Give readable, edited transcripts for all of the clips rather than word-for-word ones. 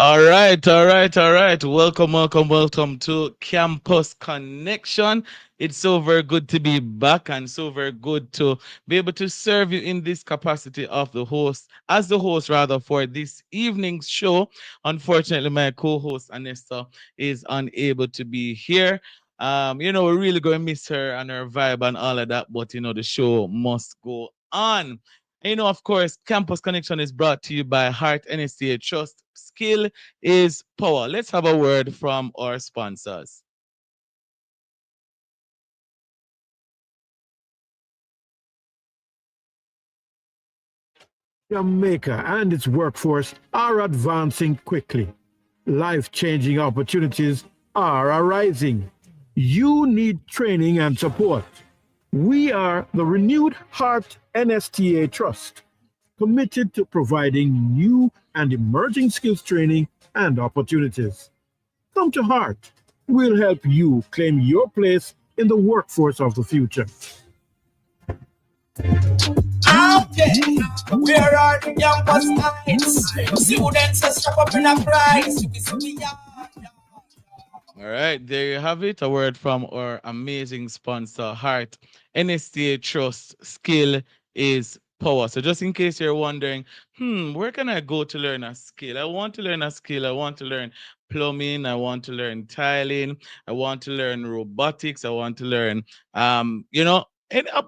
All right. Welcome to Campus Connection. It's so very good to be back and so very good to be able to serve you in this capacity of the host, as the host rather, for this evening's show. Unfortunately, my co-host Anessa is unable to be here. We're really going to miss her and her vibe and all of that, but the show must go on. Of course, Campus Connection is brought to you by Heart NSTA Trust. Skill is power. Let's have a word from our sponsors. Jamaica and its workforce are advancing quickly. Life changing opportunities are arising. You need training and support. We are the Renewed Heart NSTA Trust, committed to providing new and emerging skills training and opportunities. Come to Heart. We'll help you claim your place in the workforce of the future. Okay, where are the campus nights? Students are step up in a prize. All right, there you have it. A word from our amazing sponsor, Heart. NSTA Trust. Skill is power. So just in case you're wondering, where can I go to learn a skill? I want to learn a skill. I want to learn plumbing. I want to learn tiling. I want to learn robotics. I want to learn, and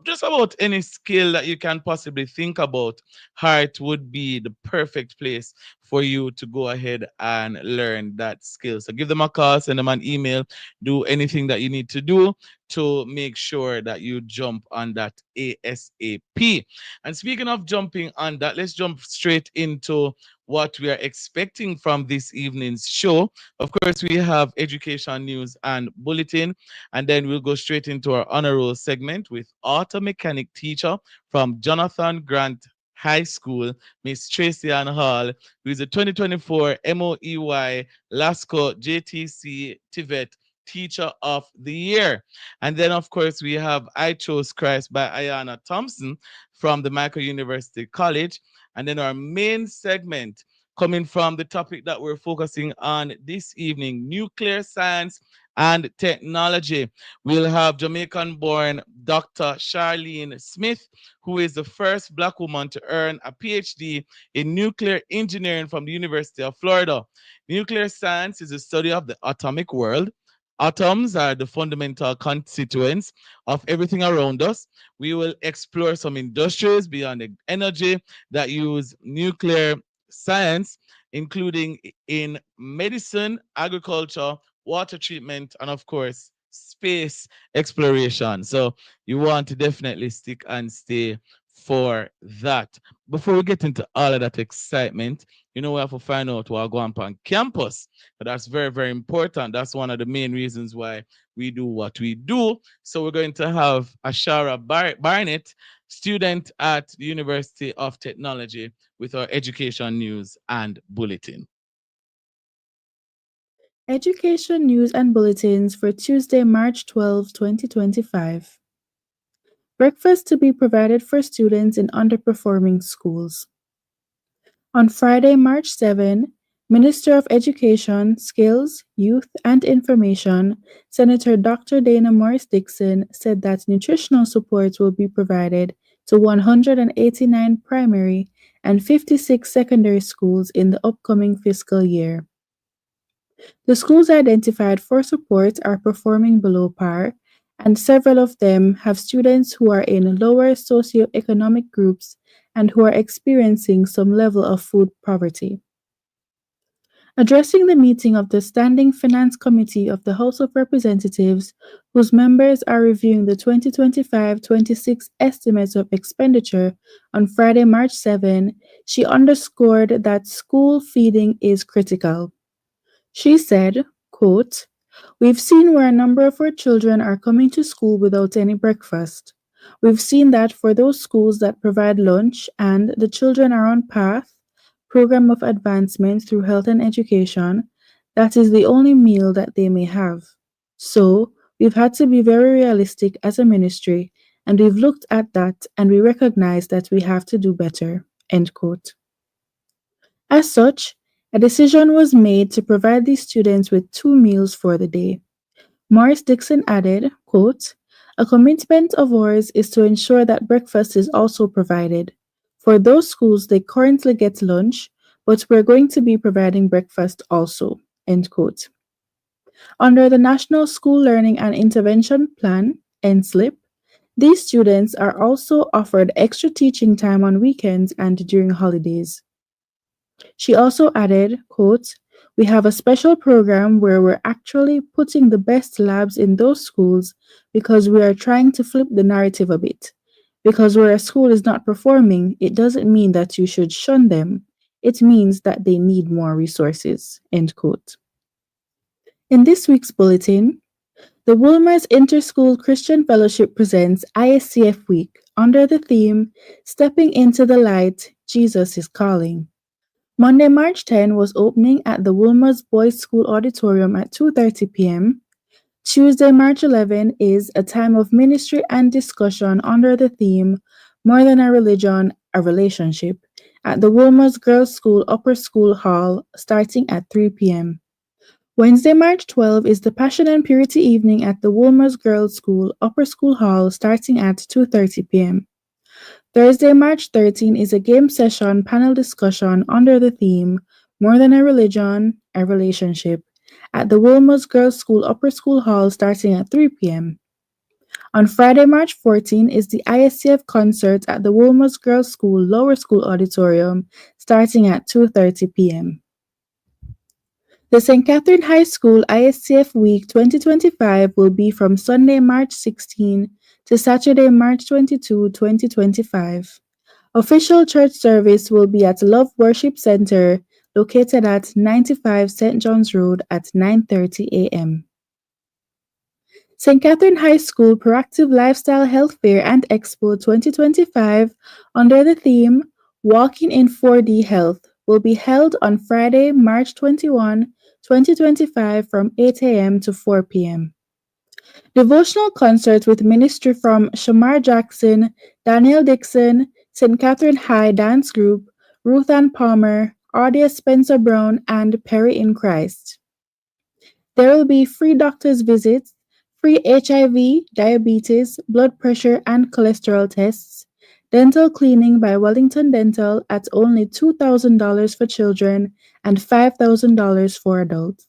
just about any skill that you can possibly think about. Heart would be the perfect place for you to go ahead and learn that skill. So give them a call, send them an email, do anything that you need to do to make sure that you jump on that ASAP. And speaking of jumping on that, let's jump straight into what we are expecting from this evening's show. Of course, we have education news and bulletin, and then we'll go straight into our honor roll segment with auto mechanic teacher from Jonathan Grant High School, Miss Tracy Ann Hall, who is the 2024 MOEY LASCO JTC TVET Teacher of the Year. And then, of course, we have I Chose Christ by Ayana Thompson from the Michael University College. And then our main segment coming from the topic that we're focusing on this evening, nuclear science and technology. We'll have Jamaican born Dr. Charlene Smith, who is the first Black woman to earn a PhD in nuclear engineering from the University of Florida. Nuclear science is the study of the atomic world. Atoms are the fundamental constituents of everything around us. We will explore some industries beyond energy that use nuclear science, including in medicine, agriculture, water treatment, and of course, space exploration. So you want to definitely stick and stay for that. Before we get into all of that excitement, we have to find out what going on campus. But that's very, very important. That's one of the main reasons why we do what we do. So we're going to have Ashara Barnett, student at the University of Technology, with our education news and bulletin. Education news and bulletins for Tuesday, March 12, 2025. Breakfast to be provided for students in underperforming schools. On Friday, March 7, Minister of Education, Skills, Youth and Information, Senator Dr. Dana Morris Dixon said that nutritional support will be provided to 189 primary and 56 secondary schools in the upcoming fiscal year. The schools identified for support are performing below par, and several of them have students who are in lower socioeconomic groups and who are experiencing some level of food poverty. Addressing the meeting of the Standing Finance Committee of the House of Representatives, whose members are reviewing the 2025-26 estimates of expenditure on Friday, March 7, she underscored that school feeding is critical. She said, quote, "We've seen where a number of our children are coming to school without any breakfast. We've seen that for those schools that provide lunch and the children are on PATH, Program of Advancement through Health and Education, that is the only meal that they may have. So, we've had to be very realistic as a ministry, and we've looked at that and we recognize that we have to do better." End quote. As such, A decision was made to provide these students with 2 meals for the day. Morris Dixon added, quote, "A commitment of ours is to ensure that breakfast is also provided. For those schools, they currently get lunch, but we're going to be providing breakfast also." End quote. Under the National School Learning and Intervention Plan, NSLIP, these students are also offered extra teaching time on weekends and during holidays. She also added, quote, "We have a special program where we're actually putting the best labs in those schools because we are trying to flip the narrative a bit. Because where a school is not performing, it doesn't mean that you should shun them. It means that they need more resources." End quote. In this week's bulletin, the Wolmer's Interschool Christian Fellowship presents ISCF Week under the theme Stepping into the Light, Jesus is Calling. Monday, March 10 was opening at the Wolmer's Boys School Auditorium at 2:30 p.m. Tuesday, March 11 is a time of ministry and discussion under the theme More Than a Religion, a Relationship at the Wolmer's Girls School Upper School Hall starting at 3 p.m. Wednesday, March 12 is the Passion and Purity Evening at the Wolmer's Girls School Upper School Hall starting at 2:30 p.m. Thursday, March 13 is a game session panel discussion under the theme More Than a Religion, a Relationship at the Wolmer's Girls School Upper School Hall starting at 3 p.m. On Friday, March 14 is the ISCF concert at the Wolmer's Girls School Lower School Auditorium starting at 2:30 p.m. The St. Catherine High School ISCF Week 2025 will be from Sunday, March 16 to Saturday, March 22, 2025. Official church service will be at Love Worship Center, located at 95 St. John's Road at 9:30 a.m. St. Catherine High School Proactive Lifestyle Health Fair and Expo 2025 under the theme Walking in 4D Health will be held on Friday, March 21, 2025 from 8 a.m. to 4 p.m. Devotional concert with ministry from Shamar Jackson, Daniel Dixon, St. Catherine High Dance Group, Ruth Ann Palmer, Audia Spencer Brown, and Perry in Christ. There will be free doctor's visits, free HIV, diabetes, blood pressure, and cholesterol tests, dental cleaning by Wellington Dental at only $2,000 for children and $5,000 for adults.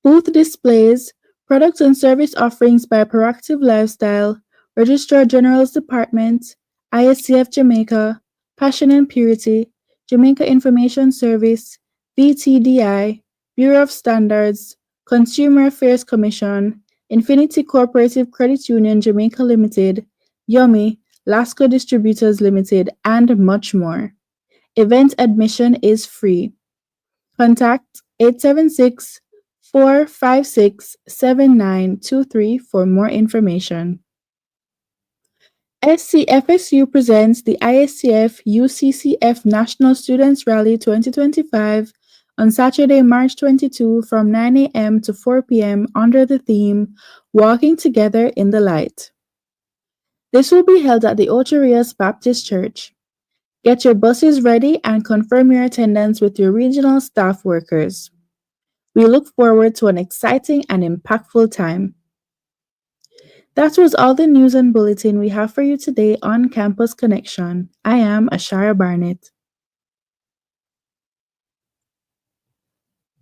Booth displays, products and service offerings by Proactive Lifestyle, Registrar General's Department, ISCF Jamaica, Passion and Purity, Jamaica Information Service, VTDI, Bureau of Standards, Consumer Affairs Commission, Infinity Cooperative Credit Union Jamaica Limited, Yummy, Lasco Distributors Limited, and much more. Event admission is free. Contact 876-456-7923 for more information. SCFSU presents the ISCF UCCF National Students Rally 2025 on Saturday, March 22 from 9 a.m. to 4 p.m. under the theme Walking Together in the Light. This will be held at the Ocho Rios Baptist Church. Get your buses ready and confirm your attendance with your regional staff workers. We look forward to an exciting and impactful time. That was all the news and bulletin we have for you today on Campus Connection. I am Ashara Barnett.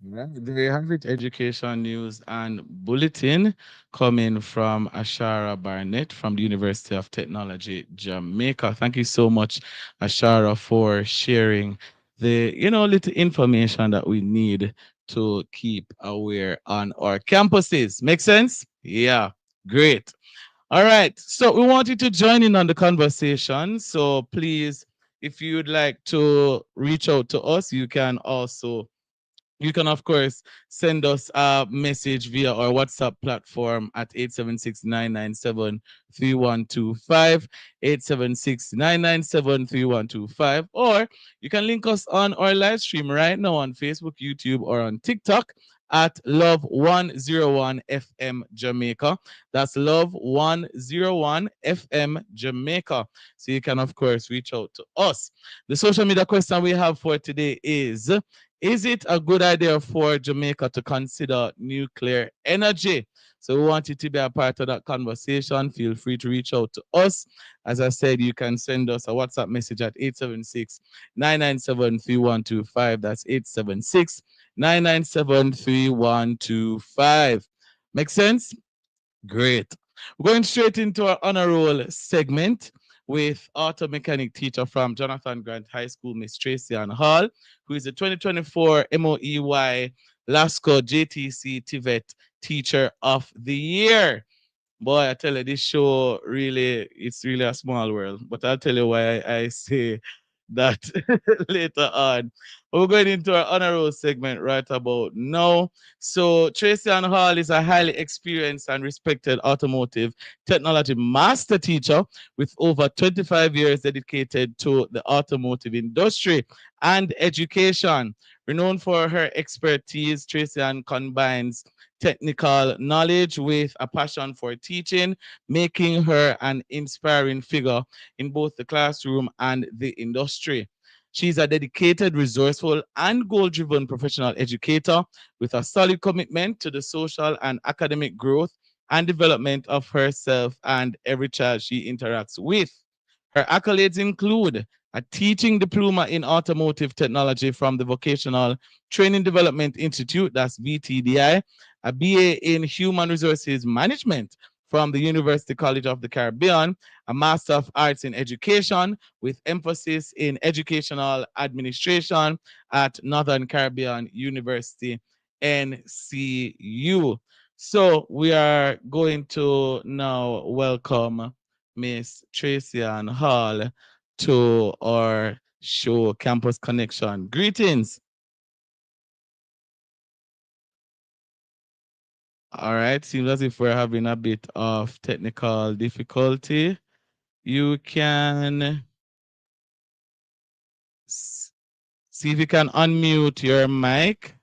Right, there you have it, education news and bulletin coming from Ashara Barnett from the University of Technology, Jamaica. Thank you so much, Ashara, for sharing the, little information that we need to keep aware on our campuses. Make sense? Yeah, great. All right, so we want you to join in on the conversation. So please, if you'd like to reach out to us, you can, of course, send us a message via our WhatsApp platform at 876-997-3125, 876-997-3125, or you can link us on our live stream right now on Facebook, YouTube, or on TikTok at Love 101 FM Jamaica. That's Love 101 FM Jamaica. So you can, of course, reach out to us. The social media question we have for today is Is it a good idea for Jamaica to consider nuclear energy? So we want you to be a part of that conversation. Feel free to reach out to us. As I said, you can send us a WhatsApp message at 876-997-3125. That's 876-997-3125. Make sense? Great. We're going straight into our honor roll segment with auto mechanic teacher from Jonathan Grant High School, Miss Tracy Ann Hall, who is the 2024 MOEY LASCO JTC TVET Teacher of the Year. Boy, I tell you, this show really, it's really a small world. But I'll tell you why I say that later on. We're going into our honor roll segment right about now. So Tracy Ann Hall is a highly experienced and respected automotive technology master teacher with over 25 years dedicated to the automotive industry and education. Renowned for her expertise, Tracy Ann combines technical knowledge with a passion for teaching, making her an inspiring figure in both the classroom and the industry. She's a dedicated, resourceful, and goal-driven professional educator with a solid commitment to the social and academic growth and development of herself and every child she interacts with. Her accolades include a teaching diploma in automotive technology from the Vocational Training Development Institute, that's VTDI, a BA in Human Resources Management from the University College of the Caribbean, a Master of Arts in Education with emphasis in Educational Administration at Northern Caribbean University, NCU. So we are going to now welcome Miss Tracy Ann Hall to our show, Campus Connection. Greetings. All right, seems as if we're having a bit of technical difficulty. You can see if you can unmute your mic.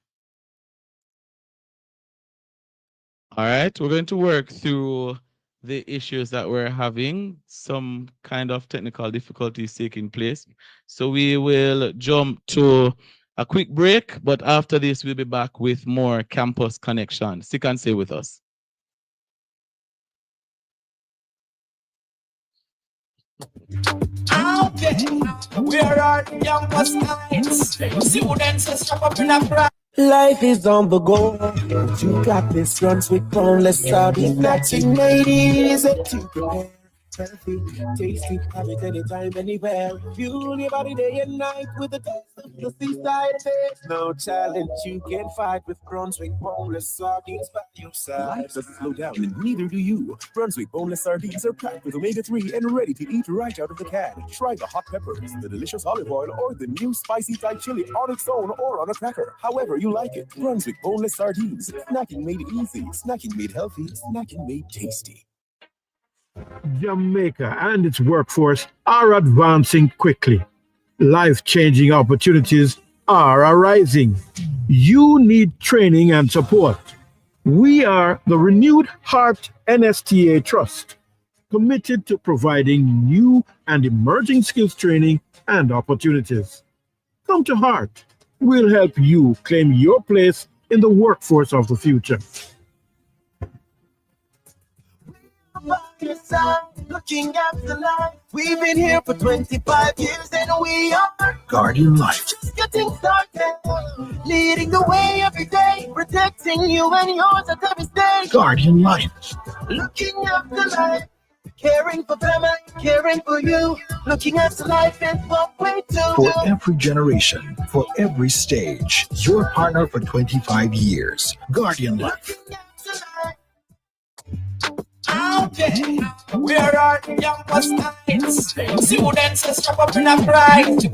All right, we're going to work through the issues that we're having. Some kind of technical difficulties taking place. So we will jump to a quick break, but after this, we'll be back with more Campus Connection. Stick and stay with us. Okay, where are the campus nights? Students are stuck up in a crowd. Life is on the go, but you got this runs with boneless sardines. Nothing made easy to prepare. Healthy, tasty, have it anytime, anywhere. Fuel your body day and night with the taste of the seaside taste. No challenge you can fight with Brunswick boneless sardines by your side. Life doesn't slow down, and neither do you. Brunswick boneless sardines are packed with omega-3 and ready to eat right out of the can. Try the hot peppers, the delicious olive oil, or the new spicy Thai chili on its own or on a cracker. However you like it. Brunswick boneless sardines. Snacking made easy, snacking made healthy, snacking made tasty. Jamaica and its workforce are advancing quickly. Life-changing opportunities are arising. You need training and support. We are the Renewed Heart NSTA Trust, committed to providing new and emerging skills training and opportunities. Come to Heart. We'll help you claim your place in the workforce of the future. By your side, looking after life. We've been here for 25 years and we are Guardian Life. just getting started. Leading the way every day, protecting you and yours at every stage. Guardian Life. Looking after life, caring for family, caring for you. Looking after life and what we do. For every generation, for every stage. Your partner for 25 years. Guardian Life. Looking after life. Okay, where are the campus nights? Students are stuck up in a crowd.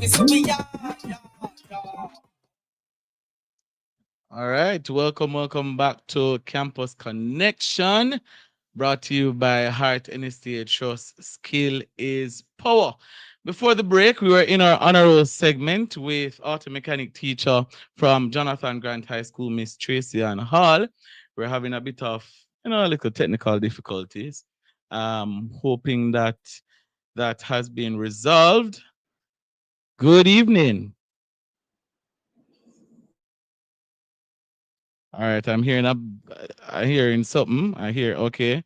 All right, welcome back to Campus Connection, brought to you by Heart NSTA Trust. Skill is power. Before the break, we were in our honor roll segment with auto mechanic teacher from Jonathan Grant High School, Miss Tracy Ann Hall. We're having a bit of, a little technical difficulties. Hoping that has been resolved. Good evening. All right, I'm hearing something. I hear okay.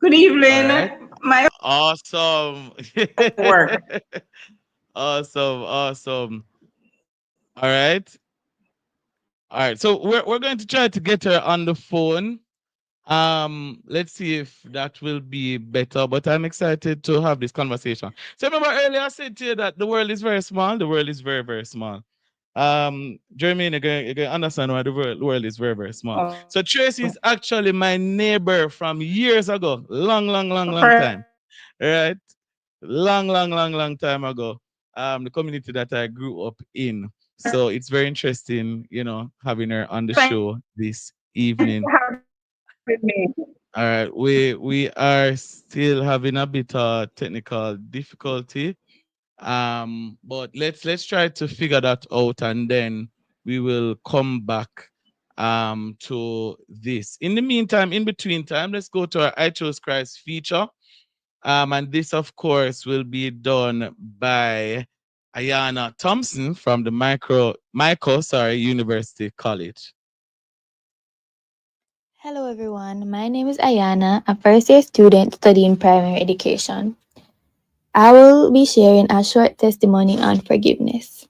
Good All evening. right. My Awesome. work. Awesome. Awesome. All right. All right. So we're going to try to get her on the phone. Let's see if that will be better. But I'm excited to have this conversation. So remember earlier I said to you that the world is very small. The world is very, very small. Jeremy, you're gonna understand why the world is very, very small. Oh, So Tracy is actually my neighbor from years ago, long first, time, right? Long time ago. The community that I grew up in. So it's very interesting, having her on the thanks show this for evening. having me. All right, we are still having a bit of technical difficulty. But let's try to figure that out, and then we will come back to this. In the meantime, in between time, let's go to our I Chose Christ feature. And this, of course, will be done by Ayana Thompson from the University College. Hello everyone, my name is Ayana, a first year student studying primary education. I will be sharing a short testimony on forgiveness.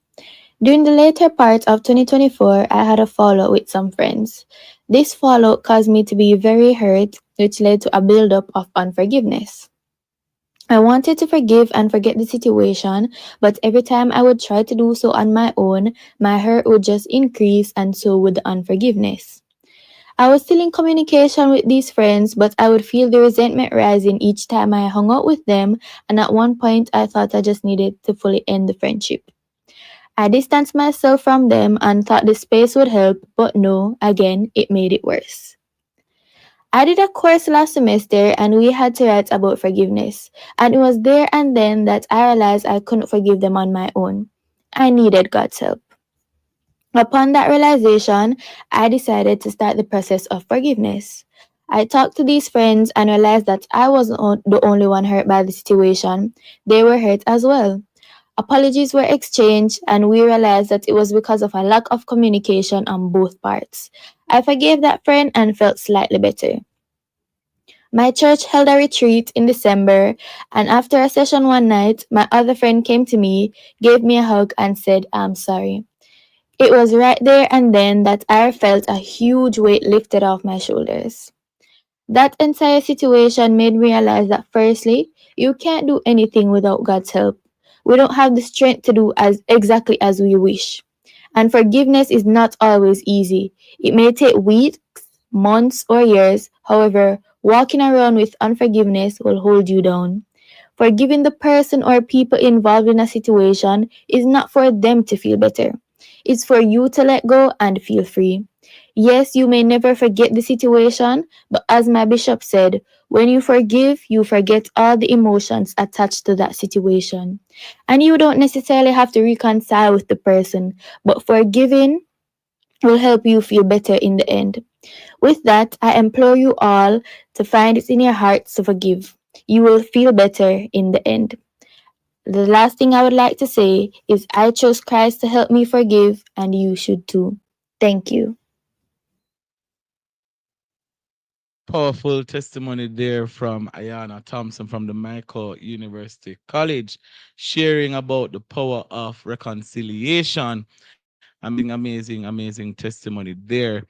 During the later part of 2024, I had a fallout with some friends. This fallout caused me to be very hurt, which led to a buildup of unforgiveness. I wanted to forgive and forget the situation, but every time I would try to do so on my own, my hurt would just increase and so would the unforgiveness. I was still in communication with these friends, but I would feel the resentment rising each time I hung out with them, and at one point I thought I just needed to fully end the friendship. I distanced myself from them and thought the space would help, but no, again, it made it worse. I did a course last semester and we had to write about forgiveness, and it was there and then that I realized I couldn't forgive them on my own. I needed God's help. Upon that realization, I decided to start the process of forgiveness. I talked to these friends and realized that I wasn't the only one hurt by the situation. They were hurt as well. Apologies were exchanged, and we realized that it was because of a lack of communication on both parts. I forgave that friend and felt slightly better. My church held a retreat in December, and after a session one night, my other friend came to me, gave me a hug, and said, "I'm sorry." It was right there and then that I felt a huge weight lifted off my shoulders. That entire situation made me realize that firstly, you can't do anything without God's help. We don't have the strength to do as exactly as we wish. And forgiveness is not always easy. It may take weeks, months, or years. However, walking around with unforgiveness will hold you down. Forgiving the person or people involved in a situation is not for them to feel better. It's for you to let go and feel free. Yes, you may never forget the situation, but as my bishop said, when you forgive, you forget all the emotions attached to that situation. And you don't necessarily have to reconcile with the person, but forgiving will help you feel better in the end. With that, I implore you all to find it in your hearts to forgive. You will feel better in the end. The last thing I would like to say is I chose Christ to help me forgive, and you should too. Thank you. Powerful testimony there from Ayana Thompson from the Michael University College, sharing about the power of reconciliation. Amazing testimony there.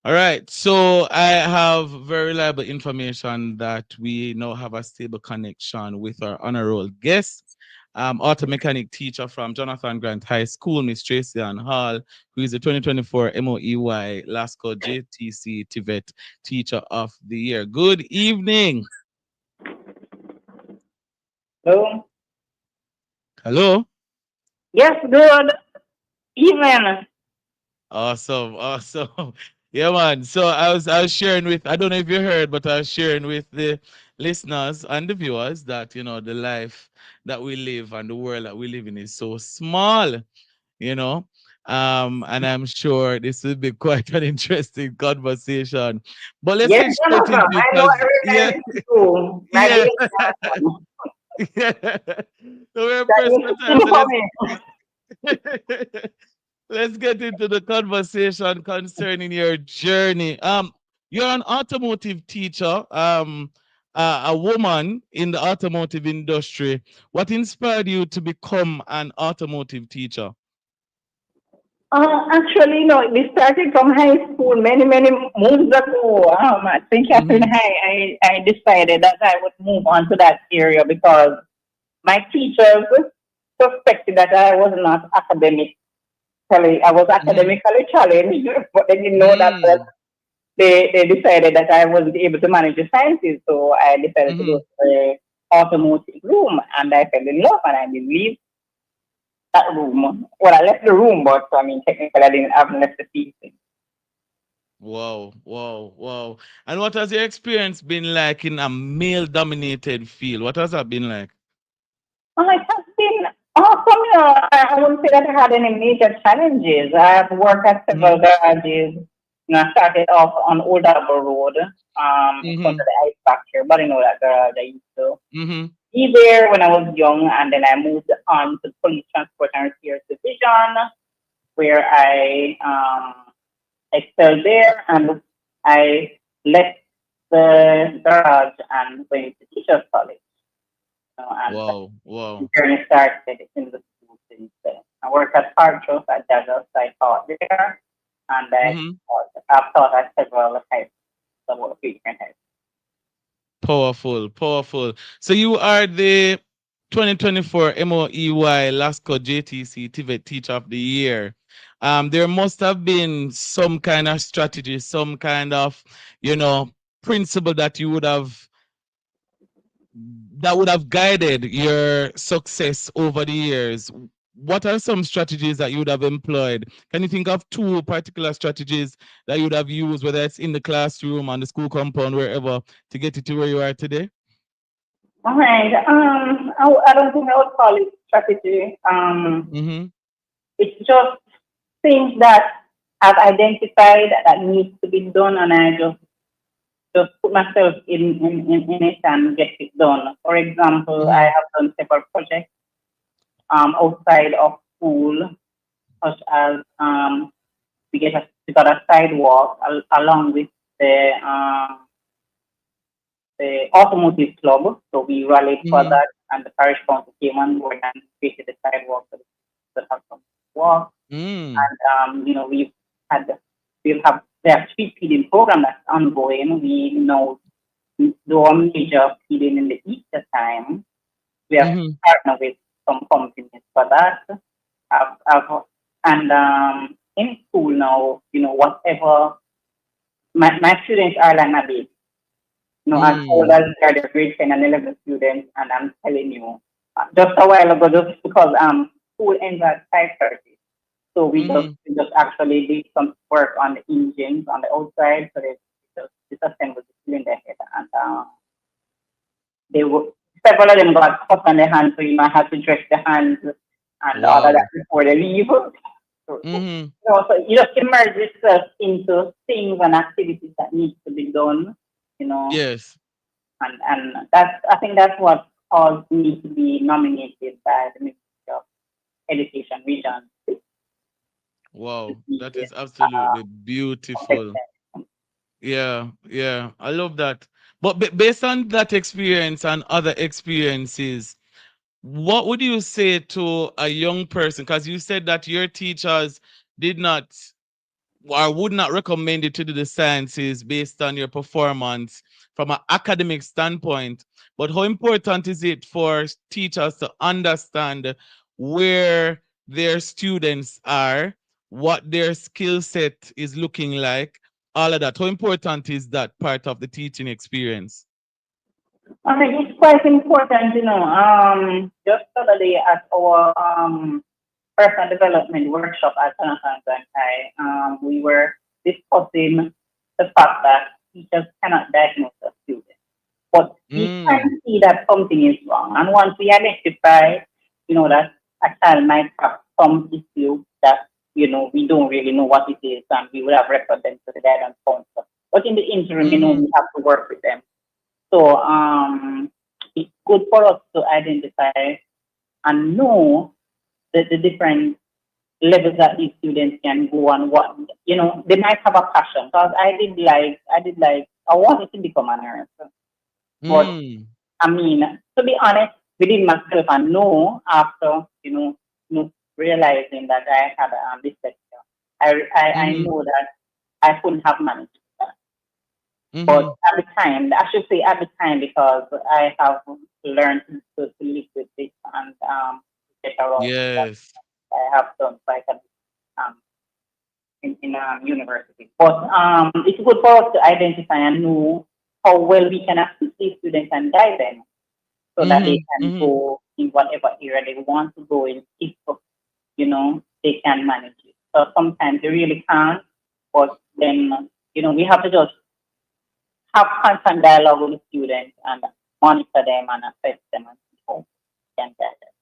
All right, so I have very reliable information that we now have a stable connection with our honor roll guest, auto mechanic teacher from Jonathan Grant High School, Miss Tracy Ann Hall, who is the 2024 MOEY LASCO JTC TVET Teacher of the Year. Good evening. Hello. Hello. Yes, good evening. Awesome. Yeah, man. So I was sharing with, I don't know if you heard, but I was sharing with the listeners and the viewers that the life that we live and the world that we live in is so small, you know. And I'm sure this will be quite an interesting conversation. But let's Yes, get you're straight into welcome. it I know because every yeah, time you do. My yeah. baby got one. Yeah. So we're That pressed you for keep time. So coming. let's Let's get into the conversation concerning your journey. You're an automotive teacher, a woman in the automotive industry. What inspired you to become an automotive teacher? Actually, no, we started from high school many moons ago. I think after Mm-hmm. I decided that I would move on to that area because my teachers suspected that I was not academically, I was Mm-hmm. academically challenged, but they didn't know that Mm-hmm. they decided that I wasn't able to manage the sciences. So I decided to go Mm-hmm. to the automotive room and I fell in love and I didn't leave that room. Well, I left the room, but I mean, technically I didn't have left the teaching. Wow, wow, wow. And what has your experience been like in a male-dominated field? What has that been like? Well, it has been awesome. You know, I wouldn't say that I had any major challenges. I've worked at several Mm-hmm. garages. You know, I started off on Old Harbour Road, in front Mm-hmm. of the ice factory, but you know that garage I used to Mm-hmm. be there when I was young, and then I moved on to Police Transport and Repairs Division, where I excelled there, and I left the garage and went to Teachers College. And Wow, the wow. journey started in the school since then. I worked at Hartros at Daggers. I taught there, and Mm-hmm. I've taught at several high schools, about three different high Powerful, powerful. So you are the 2024 MOEY LASCO JTC TVET Teacher of the Year. There must have been some kind of strategy, some kind of, you know, principle that would have guided your success over the years. What are some strategies that you would have employed? Can you think of two particular strategies that you would have used, whether it's in the classroom, on the school compound, wherever, to get it to where you are today? All right. I don't think I would call it strategy. Mm-hmm. It's just things that I've identified that needs to be done, and I just put myself in it and get it done. For example, I Mm-hmm. have done several projects outside of school, such as we got a sidewalk along with the um, the automotive club. So we rallied for Mm-hmm. that, and the parish council came on board and created the sidewalk so that have some walk. Mm. And had we'll have the street feeding program that's ongoing. We know do a major feeding in the Easter time. We have Mm-hmm. partnered with some companies for that. I've, and in school now, whatever my students are like my baby. As old Mm. as they're grade 10 and 11 students, and I'm telling you, just a while ago, just because school ends at 5:30, so Mm-hmm. we just actually did some work on the engines on the outside, so they just disassembled the cylinder head, and they were several of them got cut on their hands, so you might have to dress the hands and all of that Wow. before they leave. Mm-hmm. So you just immerse yourself into things and activities that need to be done, you know, Yes. and that's I think that's what caused me to be nominated by the Ministry of Education Region. Wow. That Yeah, is absolutely beautiful. complex. Yeah, yeah. I love that. But based on that experience and other experiences, what would you say to a young person? Because you said that your teachers did not or would not recommend you to do the sciences based on your performance from an academic standpoint. But how important is it for teachers to understand where their students are, what their skill set is looking like, all of that? How important is that part of the teaching experience? I think it's quite important, just the other day at our personal development workshop at Jonathan and we were discussing the fact that teachers cannot diagnose a student. But we Mm, can see that something is wrong. And once we identify, that a child might have some issue that, we don't really know what it is, and we will have referred them to the guidance counselor. But in the interim, mm-hmm, we have to work with them. So it's good for us to identify and know the different levels that these students can go and what, they might have a passion. Because I wanted to become a nurse. But Mm. I mean, to be honest, within myself, I know after, realizing that I had dyslexia, I Mm-hmm. know that I couldn't have managed that. But Mm-hmm. at the time, I should say at the time, because I have learned to live with it and get around it. That Yes. I have done quite a bit um, in university. But it's good for us to identify and know how well we can assist these students and guide them so that they Mm-hmm. can Mm-hmm. go in whatever area they want to go in if they can manage it. So sometimes they really can't, but then we have to just have constant dialogue with the students and monitor them and assess them and see how we can guide them.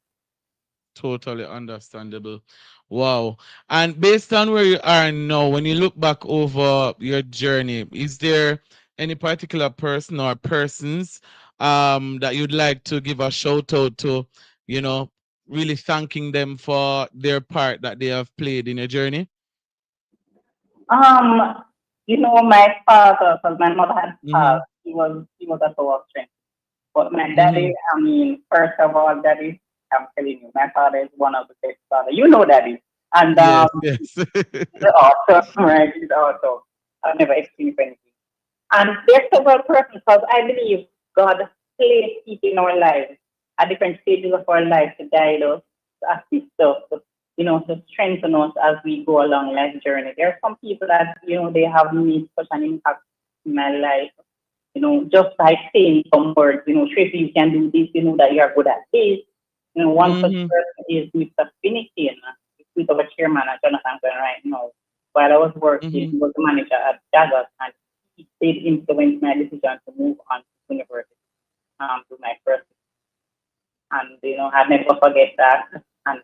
Totally understandable. Wow. And based on where you are now, when you look back over your journey, is there any particular person or persons that you'd like to give a shout out to, you know, really thanking them for their part that they have played in your journey? Um, my father, because my mother had Mm-hmm. passed, he was a soul of strength. But my Mm-hmm. daddy, I mean, first of all, daddy, I'm telling you, my father is one of the best father. You know daddy. And Yes, yes. he's awesome, right? He's awesome. I've never experienced anything. And there's several persons because I believe God placed people in our lives at different stages of our life to guide us, to assist us, to strengthen us as we go along life journey. There are some people that, they have made such an impact in my life, just by saying some words, Tracy, you can do this, that you are good at this. One such Mm-hmm. person is Mr. Finnegan, with our chairman at Jonathan Glen right now. While I was working, Mm-hmm. he was the manager at Jaggers, and he did influence my decision to move on to university, to my first. And, I never forget that. And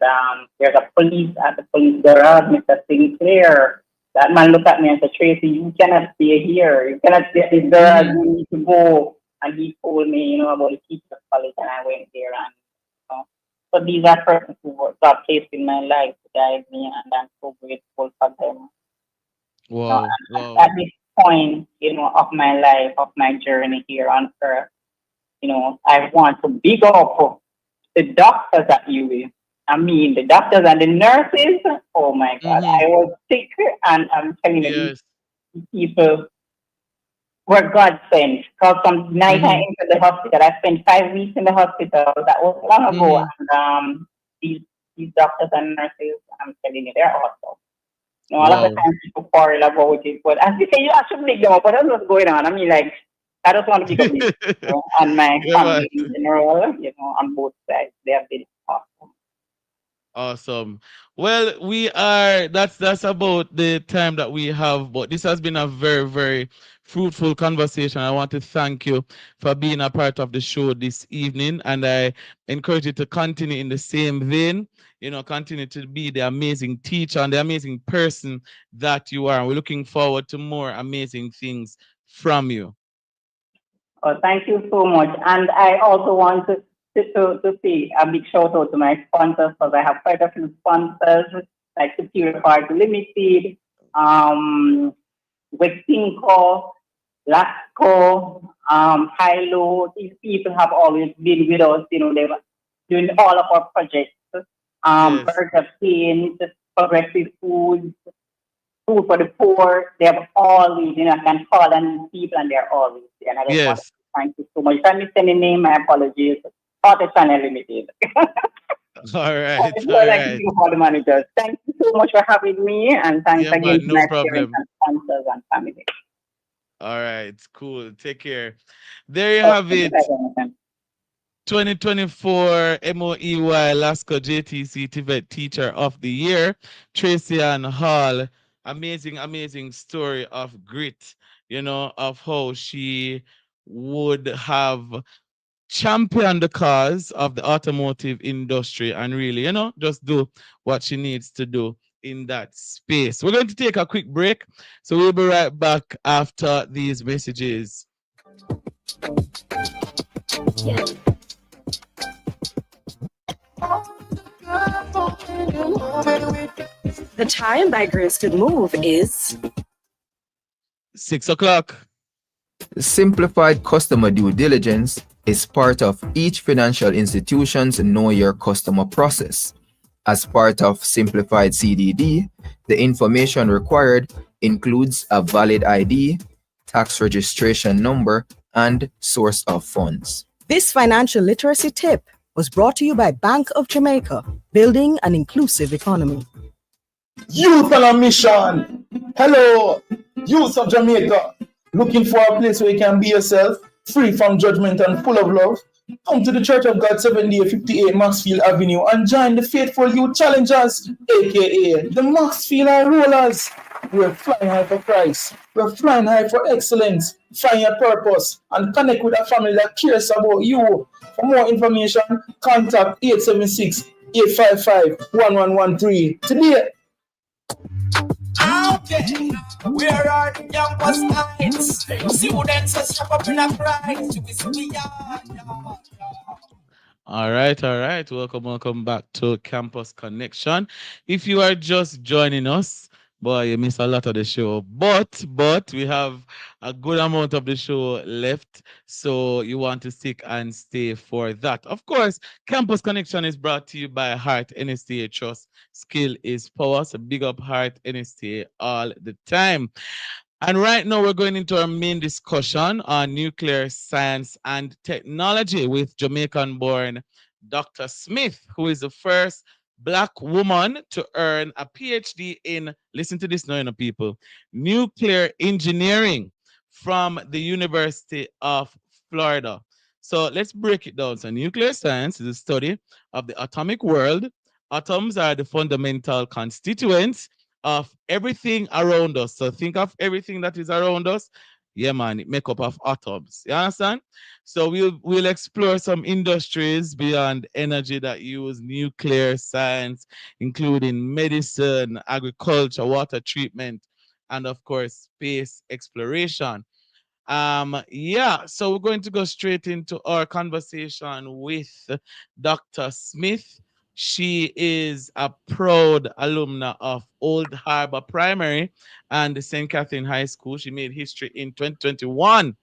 there's a police at the police garage, Mr. Sinclair. That man looked at me and said, Tracy, you cannot stay here. You cannot stay at this garage. Mm-hmm. You need to go. And he told me, about the teacher's college, and I went there. And so these are persons who God placed in my life to guide me, and I'm so grateful for them. Wow. And Wow. at this point, of my life, of my journey here on earth, I want to big up the doctors at UWI. I mean, the doctors and the nurses. Oh my God, Mm-hmm. I was sick, and I'm telling you, Yes. these people were God sent. Because from the night I Mm-hmm. entered the hospital, I spent 5 weeks in the hospital. That was long ago, Mm-hmm. and these doctors and nurses, I'm telling you, they're awesome. A lot of the Wow. times people quarrel about it, but as you say, I should make them up. But that's what's going on. I mean, like, I just want to pick up this, and my Yeah, man. family in general, on both sides. They have been awesome. Awesome. Well, that's about the time that we have, but this has been a very, very fruitful conversation. I want to thank you for being a part of the show this evening, and I encourage you to continue in the same vein, continue to be the amazing teacher and the amazing person that you are. We're looking forward to more amazing things from you. Oh, thank you so much. And I also want to say a big shout out to my sponsors because I have quite a few sponsors like Superior Park Limited, um, Wexinco, Lasco, Hilo. These people have always been with us. They were doing all of our projects. Yes. Burger Paint, Progressive Foods, Food for the Poor. They have always, I can call on people and they're always there. And I just want to Yes. thank you so much. If I missed any name, my apologies. Auto Channel Limited. All I right. would All like to right. thank all the managers. Thank you so much for having me, and thanks Yeah, again man. to No my parents problem. and sponsors and family. All right, cool. Take care. There you have Okay, it. 2024 MOEY Lasco JTC TVET Teacher of the Year, Tracy Ann Hall. Amazing, amazing story of grit, of how she would have championed the cause of the automotive industry and really, just do what she needs to do in that space. We're going to take a quick break. So we'll be right back after these messages. Yeah. The time by Grace Could Move is 6 o'clock. Simplified customer due diligence is part of each financial institution's Know Your Customer process. As part of Simplified CDD, the information required includes a valid ID, tax registration number, and source of funds. This financial literacy tip was brought to you by Bank of Jamaica, building an inclusive economy. Youth on a mission. Hello, youth of Jamaica. Looking for a place where you can be yourself, free from judgment and full of love? Come to the Church of God 7-day 58 Maxfield Avenue and join the Faithful Youth Challengers, aka the Maxfield High Rollers. We're flying high for Christ. We're flying high for excellence. Find your purpose and connect with a family that cares about you. For more information, contact 876-855-1113 today. Okay, where are the campus nights? Students are strap up in a pride to be All right. Welcome back to Campus Connection. If you are just joining us, boy, you missed a lot of the show. But we have a good amount of the show left, so you want to stick and stay for that. Of course, Campus Connection is brought to you by Heart NSTA Trust. Skill is power. So big up Heart NSTA all the time. And right now we're going into our main discussion on nuclear science and technology with Jamaican-born Dr. Smith, who is the first Black woman to earn a PhD in, listen to this now, people, nuclear engineering from the University of Florida. So let's break it down. So nuclear science is a study of the atomic world. Atoms are the fundamental constituents of everything around us. So think of everything that is around us. Yeah, man, it make up of atoms. You understand? So we'll explore some industries beyond energy that use nuclear science, including medicine, agriculture, water treatment, and of course, space exploration. So we're going to go straight into our conversation with Dr. Smith. She is a proud alumna of Old Harbor Primary and the St. Catherine High School. She made history in 2021,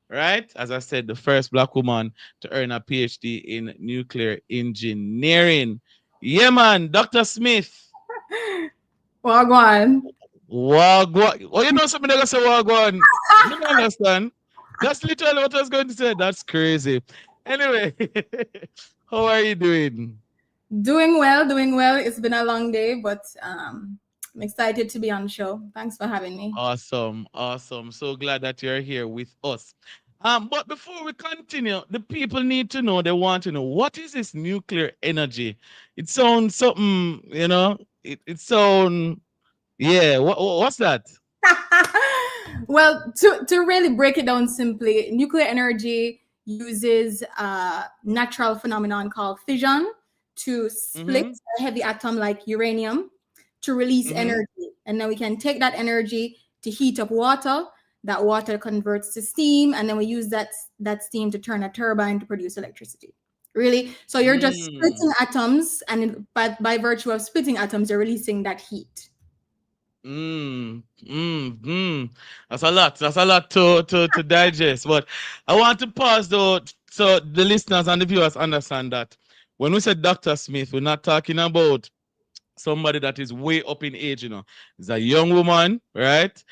right? As I said, the first Black woman to earn a PhD in nuclear engineering. Yeah, man, Dr. Smith. Wagwan. Wagwan. Oh, you know something that I say Wagwan. You don't understand. That's literally what I was going to say. That's crazy. Anyway, how are you doing? Doing well. It's been a long day, but I'm excited to be on the show. Thanks for having me. Awesome. So glad that you're here with us. But before we continue, the people need to know, they want to know, what is this nuclear energy? It sounds something, you know, it sounds, yeah, what's that? Well, to really break it down simply, nuclear energy uses a natural phenomenon called fission to split a heavy atom like uranium to release energy. And then we can take that energy to heat up water. That water converts to steam, and then we use that steam to turn a turbine to produce electricity. Really? So you're just splitting atoms, and by virtue of splitting atoms, you're releasing that heat. That's a lot to digest. But I want to pause though, so the listeners and the viewers understand that when we say Dr. Smith, we're not talking about somebody that is way up in age, you know. It's a young woman, right?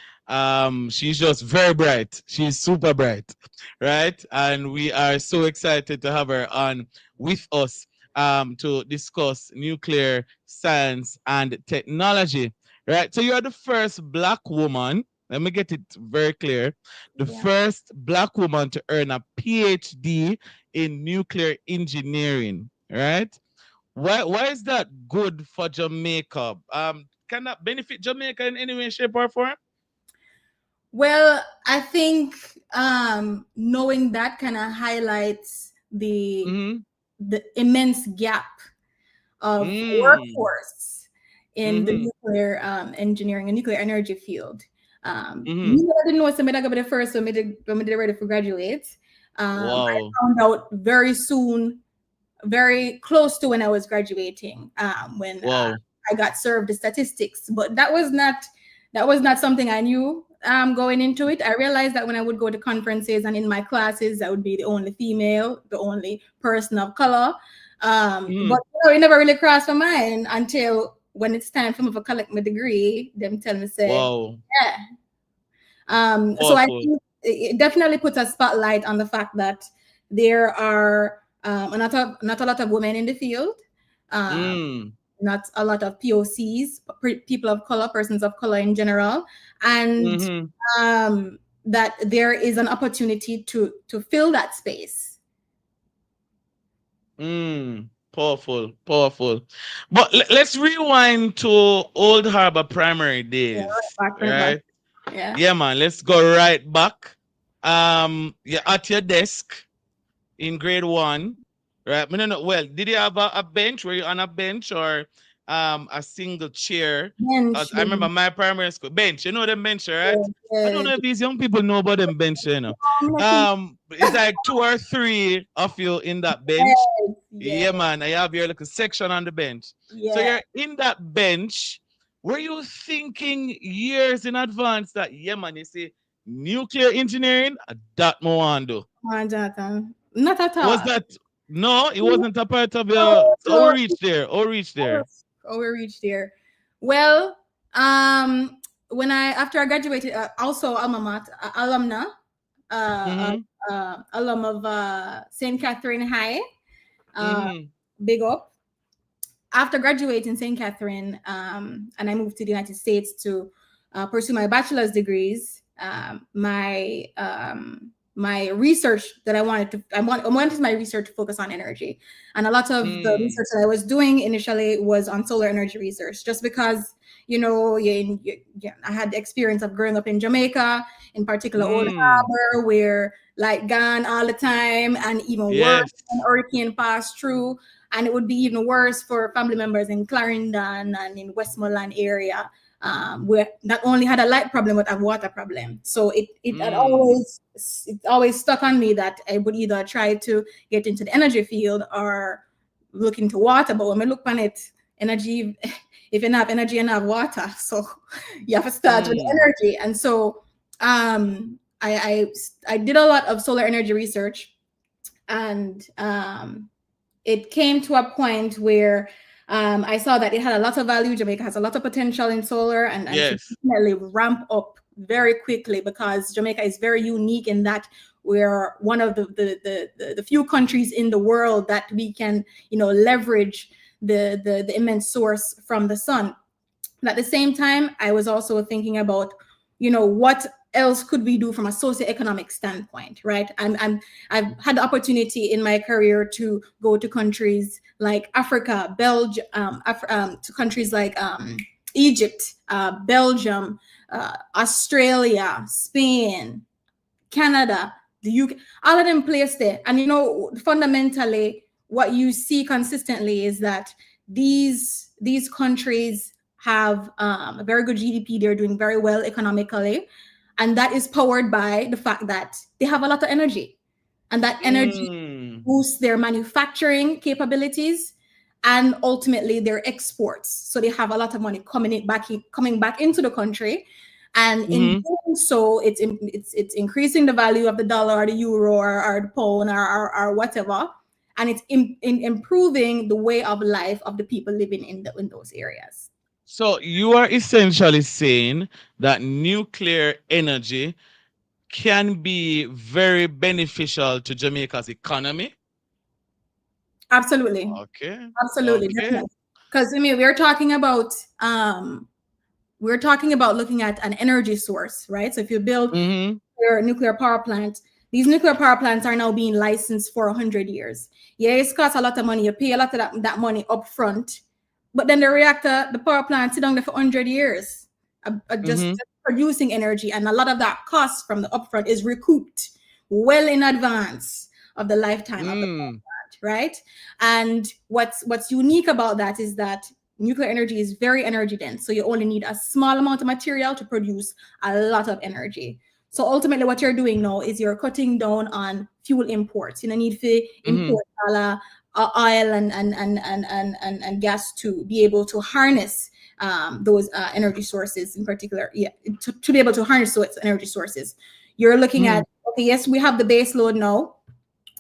She's just very bright. She's super bright, right? And we are so excited to have her on with us to discuss nuclear science and technology, right? So you're the first Black woman, let me get it very clear, the first Black woman to earn a PhD in nuclear engineering, right? Why is that good for Jamaica? Can that benefit Jamaica in any way, shape, or form? Well, I think knowing that kind of highlights the immense gap of workforce in the nuclear engineering and nuclear energy field. I didn't know somebody that got the first when I did ready for graduate. Wow. I found out very soon, very close to when I was graduating, when Wow. I got served the statistics. But that was not something I knew going into it. I realized that when I would go to conferences and in my classes, I would be the only female, the only person of color. But it never really crossed my mind until when it's time for me to collect my degree, them tell me, say, Wow. yeah. So I think it definitely puts a spotlight on the fact that there are not a lot of women in the field, not a lot of POCs, people of color, persons of color in general, and that there is an opportunity to fill that space. Powerful. But let's rewind to Old Harbor Primary days, right? Yeah, man. Let's go right back. You're at your desk in grade 1, right? No. Well, did you have a bench? Were you on a bench or a single chair? I remember my primary school bench. You know them bench, right? I don't know if these young people know about them bench, you know. It's like 2 or 3 of you in that bench. Yeah, man. I have your little section on the bench. So you're in that bench. Were you thinking years in advance that, yeah, man, you see, nuclear engineering, that I want to do? Jonathan, not at all. Was that? No, it wasn't a part of your. So we reached there. We reached there. Well, after I graduated, also alma mater, alumna, alum of St. Catherine High. Big up. After graduating St. Catherine, and I moved to the United States to pursue my bachelor's degrees, my research that I wanted my research to focus on energy, and a lot of the research that I was doing initially was on solar energy research, just because I had the experience of growing up in Jamaica, in particular Old Harbor, where light gone all the time, and even worse when hurricane passed through, and it would be even worse for family members in Clarendon and in Westmoreland area. Where not only had a light problem but a water problem. So it always stuck on me that I would either try to get into the energy field or look into water. But when we look on it, energy, if you don't have energy, you don't have water. So you have to start with energy. And so I did a lot of solar energy research, and it came to a point where I saw that it had a lot of value. Jamaica has a lot of potential in solar, and should definitely ramp up very quickly, because Jamaica is very unique in that we're one of the few countries in the world that we can, leverage the immense source from the sun. And at the same time, I was also thinking about, what else could we do from a socioeconomic standpoint, right? I've had the opportunity in my career to go to countries like Africa, Belgium, to countries like Egypt, Belgium, Australia, Spain, Canada, the UK, all of them placed there. And fundamentally, what you see consistently is that these countries have a very good GDP. They're doing very well economically. And that is powered by the fact that they have a lot of energy, and that energy boosts their manufacturing capabilities and ultimately their exports. So they have a lot of money coming back into the country, and in doing so, it's increasing the value of the dollar or the euro or the pound or whatever, and it's improving the way of life of the people living in those areas. So you are essentially saying that nuclear energy can be very beneficial to Jamaica's economy? Absolutely. Okay. Absolutely. Because we're talking about looking at an energy source, right? So if you build your nuclear power plant, these nuclear power plants are now being licensed for 100 years. Yeah, it's cost a lot of money. You pay a lot of that money up front. But then the power plant sit down there for 100 years, just producing energy. And a lot of that cost from the upfront is recouped well in advance of the lifetime of the power plant, right? And what's unique about that is that nuclear energy is very energy dense. So you only need a small amount of material to produce a lot of energy. So ultimately what you're doing now is you're cutting down on fuel imports. You don't need to import oil and gas to be able to harness those energy sources in particular. Yeah, to be able to harness those energy sources. You're looking at, okay, yes, we have the base load now.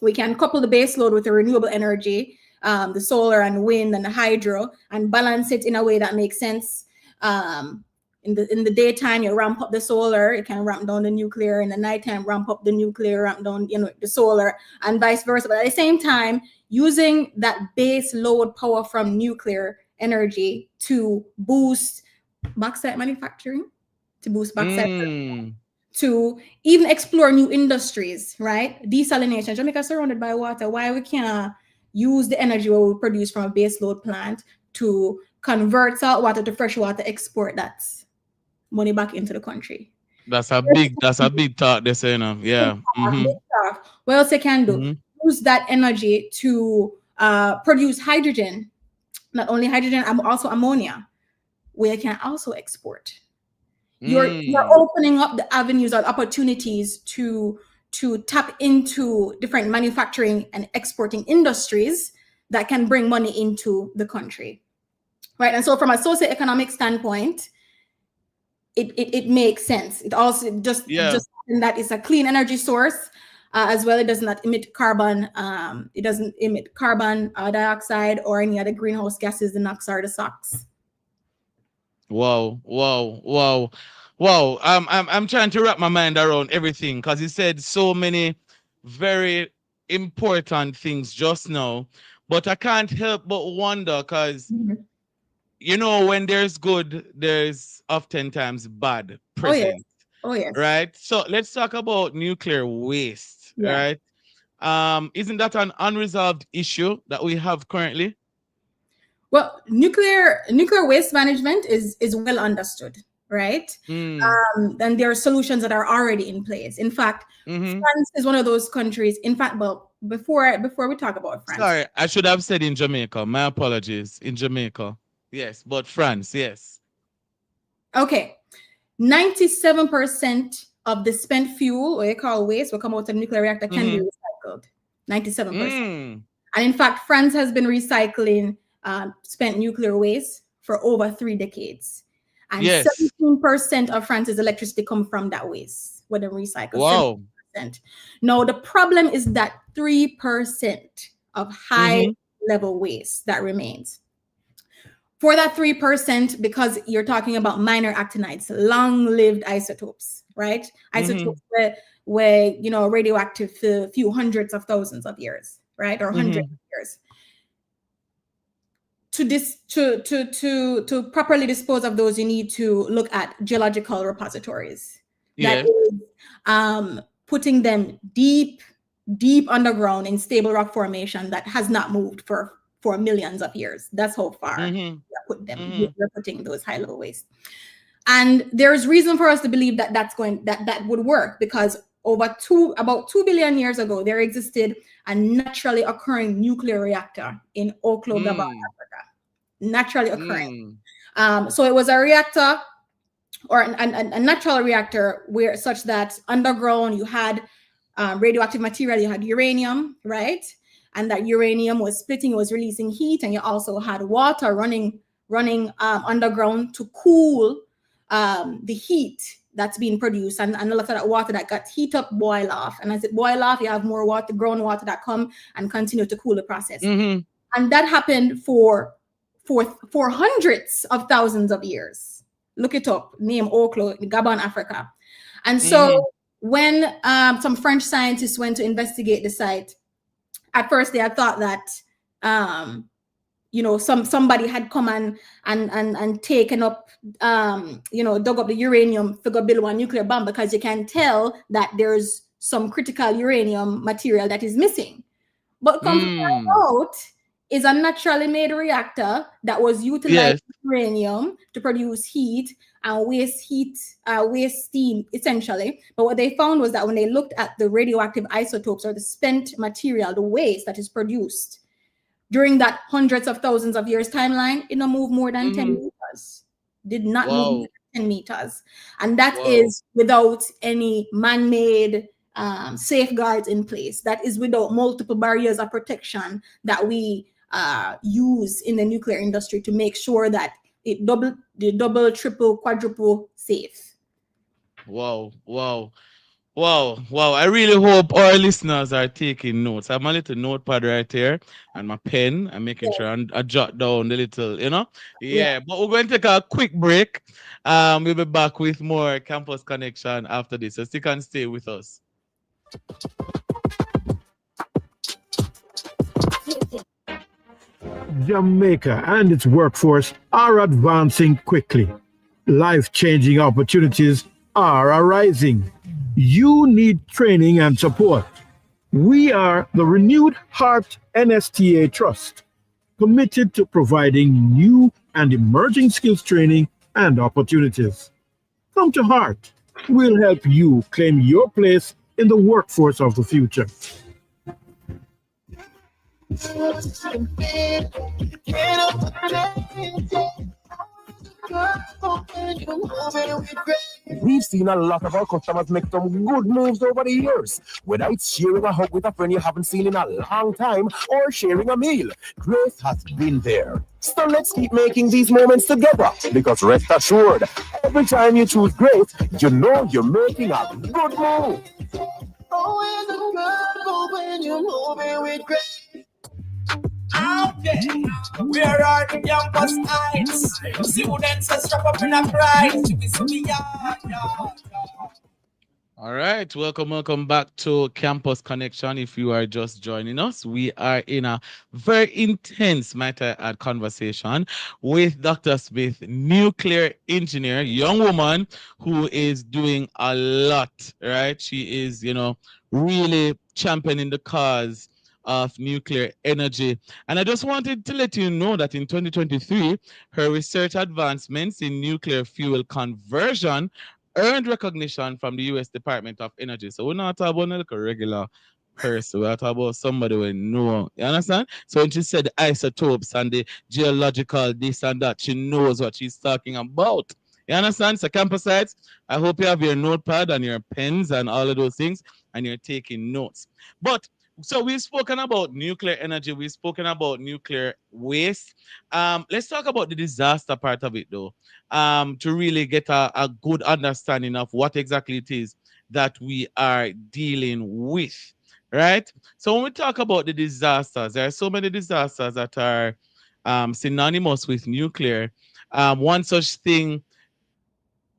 We can couple the base load with the renewable energy, the solar and wind and the hydro, and balance it in a way that makes sense. In the daytime, you ramp up the solar, you can ramp down the nuclear. In the nighttime, ramp up the nuclear, ramp down, the solar, and vice versa. But at the same time, using that base load power from nuclear energy to boost bauxite manufacturing, to boost bauxite, to even explore new industries, right? Desalination. Jamaica surrounded by water. Why we can't use the energy we produce from a base load plant to convert salt water to fresh water, export that money back into the country? That's a big thought they say now. Yeah. Big talk. What else they can do? Use that energy to produce hydrogen. Not only hydrogen, also ammonia, where you can also export. You're opening up the avenues or opportunities to tap into different manufacturing and exporting industries that can bring money into the country, right? And so from a socioeconomic standpoint, it makes sense. It also just in that it's a clean energy source as well. It does not emit carbon. It doesn't emit carbon dioxide or any other greenhouse gases, the NOx or the SOx. Wow. I'm trying to wrap my mind around everything because he said so many very important things just now, but I can't help but wonder because when there's good, there's oftentimes bad present. Oh yes. Right. So let's talk about nuclear waste. Right. Isn't that an unresolved issue that we have currently? Well, nuclear waste management is well understood, right? And there are solutions that are already in place. In fact, France is one of those countries. In fact, well, before we talk about France. Sorry, I should have said in Jamaica. My apologies. In Jamaica. Yes, but France, yes. Okay. 97% of the spent fuel, or you call waste, will come out of the nuclear reactor can be recycled. 97%. And in fact, France has been recycling spent nuclear waste for over 3 decades. And 17% of France's electricity come from that waste, when they recycle. Wow. 17%. Now, the problem is that 3% of high-level waste that remains. For that 3%, because you're talking about minor actinides, long-lived isotopes, right? Isotopes where radioactive for a few hundreds of thousands of years, right? Or hundreds of years. To properly dispose of those, you need to look at geological repositories. That is putting them deep underground in stable rock formation that has not moved for millions of years. That's how far we're putting those high level waste. And there's reason for us to believe that that would work, because about 2 billion years ago, there existed a naturally occurring nuclear reactor in Oklo, Gabon, Africa. Naturally occurring. So it was a reactor, or a natural reactor, where such that underground you had radioactive material, you had uranium, right? And that uranium was splitting, it was releasing heat, and you also had water running underground to cool the heat that's being produced, and a lot of that water that got heat up boil off, and as it boil off, you have more water, groundwater that come and continue to cool the process. And that happened for hundreds of thousands of years. Look it up. Name Oklo, Gabon, Africa. And so when some French scientists went to investigate the site, at first they had thought that somebody had come and taken up dug up the uranium to go build one nuclear bomb, because you can tell that there's some critical uranium material that is missing. But come to find out, is a naturally made reactor that was utilizing uranium to produce heat and waste steam, essentially. But what they found was that when they looked at the radioactive isotopes, or the spent material, the waste that is produced during that hundreds of thousands of years timeline, it don't move more than 10 meters. Did not move more than 10 meters. And that is without any man-made safeguards in place. That is without multiple barriers of protection that we use in the nuclear industry to make sure that it double, triple, quadruple safe. Wow, wow. Wow, wow. I really hope our listeners are taking notes. I have my little notepad right here and my pen. I'm making sure I jot down the little, Yeah, but we're going to take a quick break. We'll be back with more Campus Connection after this. So stick and stay with us. Jamaica and its workforce are advancing quickly. Life-changing opportunities are arising. You need training and support. We are the Renewed Heart NSTA Trust, committed to providing new and emerging skills training and opportunities. Come to Heart. We'll help you claim your place in the workforce of the future. We've seen a lot of our customers make some good moves over the years, whether it's sharing a hug with a friend you haven't seen in a long time or sharing a meal. Grace has been there. So let's keep making these moments together, because rest assured, every time you choose Grace, you know you're making a good move. Always a good move when you're moving with Grace. Okay, where are the campus nights? Students are strap up in a pride. All right, welcome back to Campus Connection. If you are just joining us, we are in a very intense, might I add, conversation with Dr. Smith, nuclear engineer, young woman who is doing a lot, right? She is, really championing the cause of nuclear energy. And I just wanted to let you know that in 2023, her research advancements in nuclear fuel conversion earned recognition from the U.S. Department of Energy. So we're not talking about a regular person. We're talking about somebody we know. You understand? So when she said the isotopes and the geological this and that, she knows what she's talking about. You understand? So campusites, I hope you have your notepad and your pens and all of those things, and you're taking notes. But so we've spoken about nuclear energy. We've spoken about nuclear waste. Let's talk about the disaster part of it, though, to really get a good understanding of what exactly it is that we are dealing with, right? So when we talk about the disasters, there are so many disasters that are synonymous with nuclear. One such thing,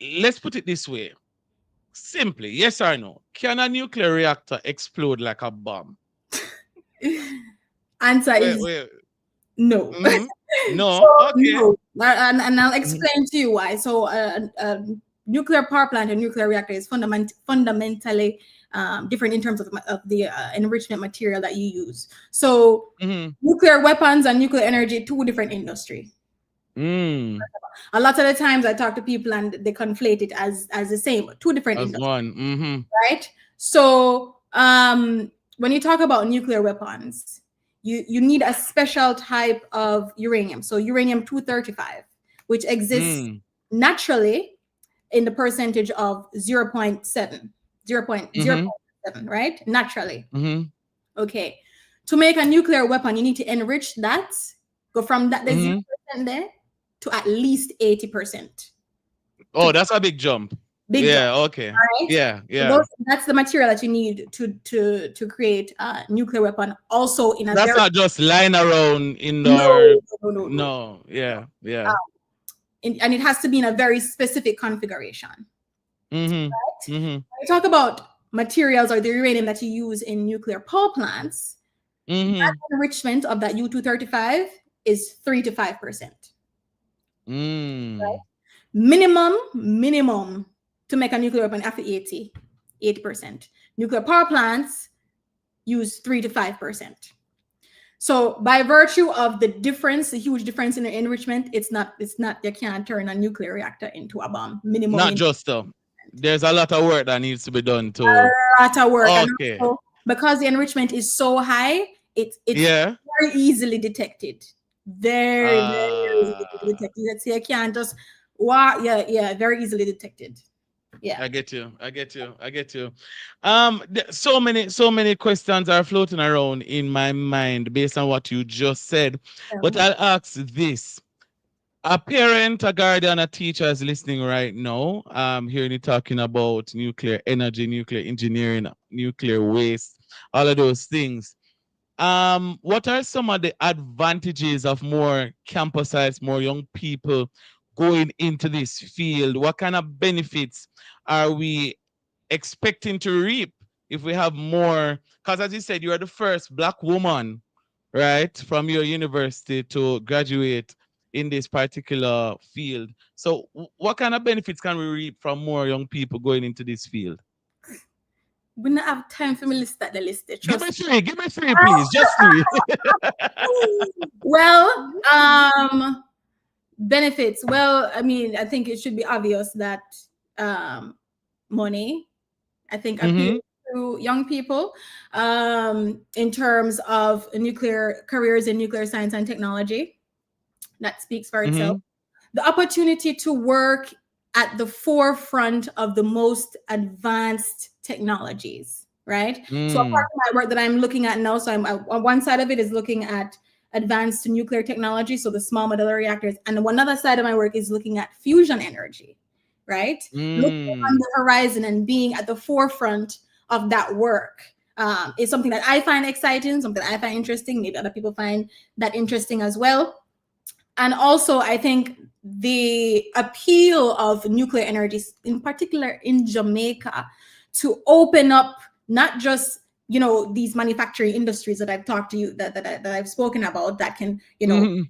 let's put it this way, simply, yes or no, can a nuclear reactor explode like a bomb? Answer is no. Mm-hmm. No, So, okay. no. And I'll explain to you why. So nuclear power plant and nuclear reactor is fundamentally different in terms of the enrichment material that you use. So nuclear weapons and nuclear energy, two different industry. A lot of the times I talk to people and they conflate it as the same, two different industries. One. Right? So when you talk about nuclear weapons, you need a special type of uranium. So uranium-235, which exists naturally in the percentage of 0.7, right? Naturally. Okay. To make a nuclear weapon, you need to enrich that, go from that 0% there to at least 80%. Oh, that's a big jump. Big jump, okay. right? Yeah. So that's the material that you need to create a nuclear weapon. Also, in a that's not just lying around in the no. Yeah. And it has to be in a very specific configuration. Right? When you talk about materials or the uranium that you use in nuclear power plants, that enrichment of that U-235 is 3 to 5%. Right? Minimum to make a nuclear weapon after 80%. Nuclear power plants use 3 to 5%. So by virtue of the huge difference in the enrichment, it's not you can't turn a nuclear reactor into a bomb. Minimum. Not just there's a lot of work that needs to be done too. A lot of work. Okay. And because the enrichment is so high, it's very easily detected. Very easily detected. Let's say I can't just very easily detected. Yeah. I get you. So many questions are floating around in my mind based on what you just said. But I'll ask this. A parent, a guardian, a teacher is listening right now. Hearing you talking about nuclear energy, nuclear engineering, nuclear waste, all of those things. What are some of the advantages of more campusites, more young people going into this field? What kind of benefits are we expecting to reap if we have more? Because as you said, you are the first Black woman, right, from your university to graduate in this particular field. So what kind of benefits can we reap from more young people going into this field? We don't have time for me to list the list. Give me three, please. Just three. Well, benefits. Well, I mean, I think it should be obvious that money, I think, appeals to young people in terms of nuclear careers in nuclear science and technology. That speaks for itself. The opportunity to work at the forefront of the most advanced technologies, right? So a part of my work that I'm looking at now, so I'm on one side of it is looking at advanced nuclear technology, so the small modular reactors, and one other side of my work is looking at fusion energy, right? Looking on the horizon and being at the forefront of that work is something that I find exciting, something that I find interesting. Maybe other people find that interesting as well. And also, I think the appeal of nuclear energy, in particular in Jamaica, to open up not just, you know, these manufacturing industries that I've talked to you, that I've spoken about, that can, you know,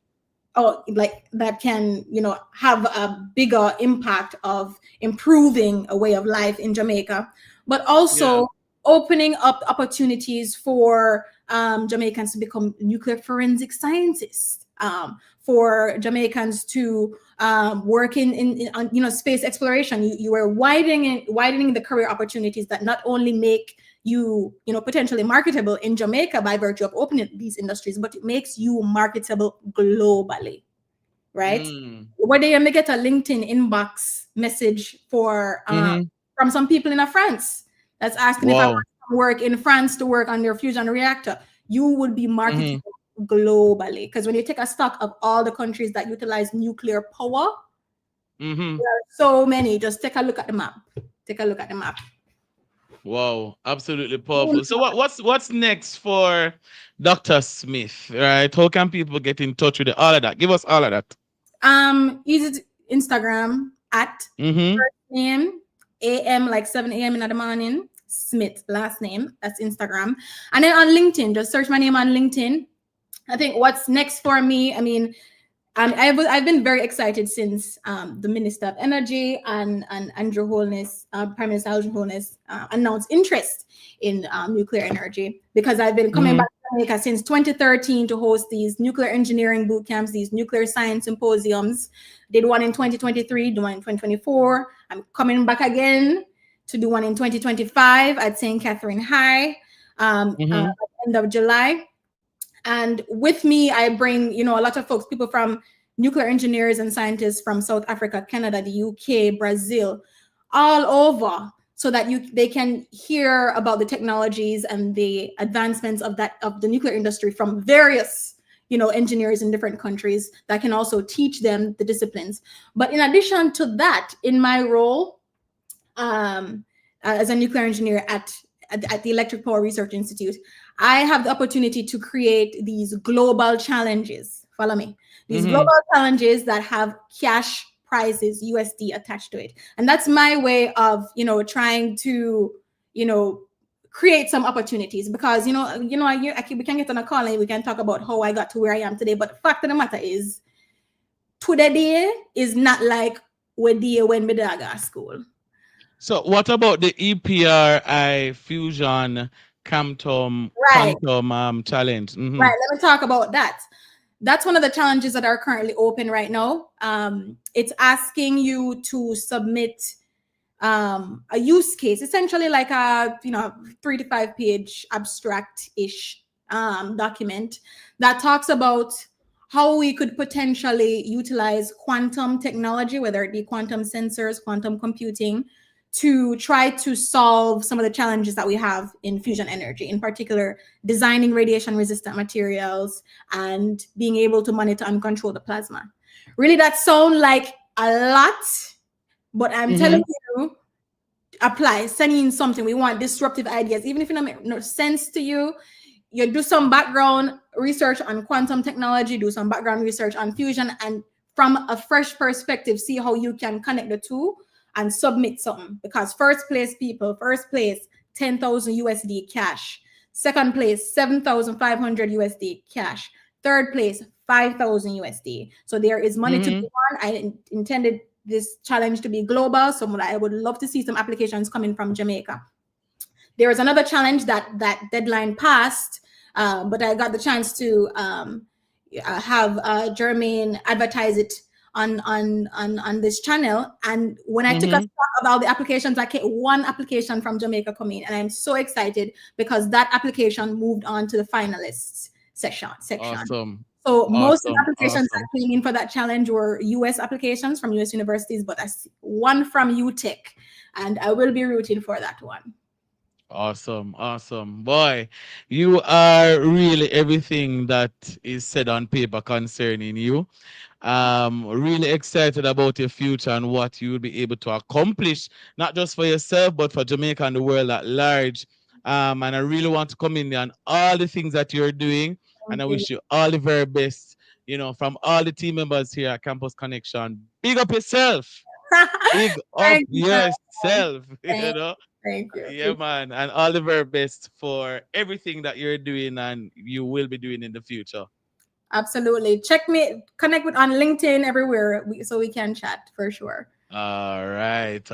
that can, you know, have a bigger impact of improving a way of life in Jamaica, but also opening up opportunities for Jamaicans to become nuclear forensic scientists. For Jamaicans to work in you know, space exploration. You are widening the career opportunities that not only make you, you know, potentially marketable in Jamaica by virtue of opening these industries, but it makes you marketable globally, right? Whether you may get a LinkedIn inbox message for from some people in France that's asking if I want to work in France to work on their fusion reactor, you would be marketed globally, because when you take a stock of all the countries that utilize nuclear power, there are so many. Just take a look at the map. Wow, absolutely powerful. So what's next for Dr. Smith, right? How can people get in touch with you? All of that. Give us all of that. Use it Instagram at first name AM, like 7 a.m. in the morning, Smith, last name. That's Instagram. And then on LinkedIn, just search my name on LinkedIn. I think what's next for me, I mean, I've been very excited since the Minister of Energy and Andrew Holness, Prime Minister Andrew Holness, announced interest in nuclear energy, because I've been coming back to Jamaica since 2013 to host these nuclear engineering boot camps, these nuclear science symposiums. Did one in 2023, do one in 2024. I'm coming back again to do one in 2025 at St. Catherine High at the end of July. And with me, I bring, you know, a lot of folks, people from nuclear engineers and scientists from South Africa, Canada, the UK, Brazil, all over, so that they can hear about the technologies and the advancements of the nuclear industry from various, you know, engineers in different countries that can also teach them the disciplines. But in addition to that, in my role as a nuclear engineer at the Electric Power Research Institute, I have the opportunity to create these global challenges. Follow me. These global challenges that have cash prizes, USD, attached to it. And that's my way of, you know, trying to, you know, create some opportunities, because, we can get on a call and we can talk about how I got to where I am today. But the fact of the matter is, today is not like when we did school. So what about the EPRI Fusion Quantum challenge? Right, let me talk about that. That's one of the challenges that are currently open right now. It's asking you to submit a use case, essentially like a 3 to 5 page abstract-ish document that talks about how we could potentially utilize quantum technology, whether it be quantum sensors, quantum computing, to try to solve some of the challenges that we have in fusion energy, in particular, designing radiation resistant materials and being able to monitor and control the plasma. Really, that sounds like a lot, but I'm telling you, apply, send in something. We want disruptive ideas, even if it doesn't make no sense to you. You do some background research on quantum technology, do some background research on fusion, and from a fresh perspective, see how you can connect the two and submit something. Because first place, 10,000 USD cash. Second place, 7,500 USD cash. Third place, 5,000 USD. So there is money to be won. I intended this challenge to be global, so I would love to see some applications coming from Jamaica. There is another challenge that deadline passed, but I got the chance to have Jermaine advertise it on this channel. And when I took a stock about the applications, I get one application from Jamaica coming, and I'm so excited because that application moved on to the finalists section. Awesome. So most of the applications that came in for that challenge were US applications from US universities, but I see one from UTech, and I will be rooting for that one. Awesome. Boy, you are really everything that is said on paper concerning you. Really excited about your future and what you will be able to accomplish, not just for yourself, but for Jamaica and the world at large. And I really want to commend you on all the things that you're doing. And I wish you all the very best, from all the team members here at Campus Connection. Big up yourself. Big up yourself. Thank you. Yeah, man. And all the very best for everything that you're doing and you will be doing in the future. Absolutely. Connect with on LinkedIn everywhere so we can chat for sure. All right.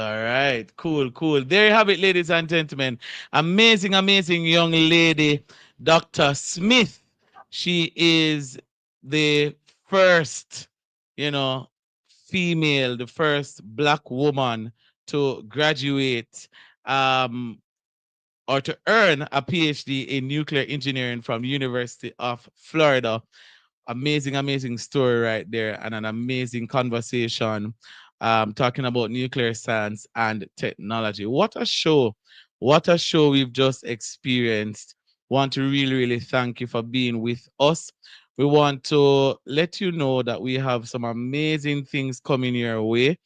Cool. There you have it, ladies and gentlemen. Amazing young lady, Dr. Smith. She is the first, female, the first Black woman to graduate or to earn a PhD in nuclear engineering from the University of Florida. Amazing story right there, and an amazing conversation talking about nuclear science and technology. What a show we've just experienced. Want to really thank you for being with us. We want to let you know that we have some amazing things coming your way.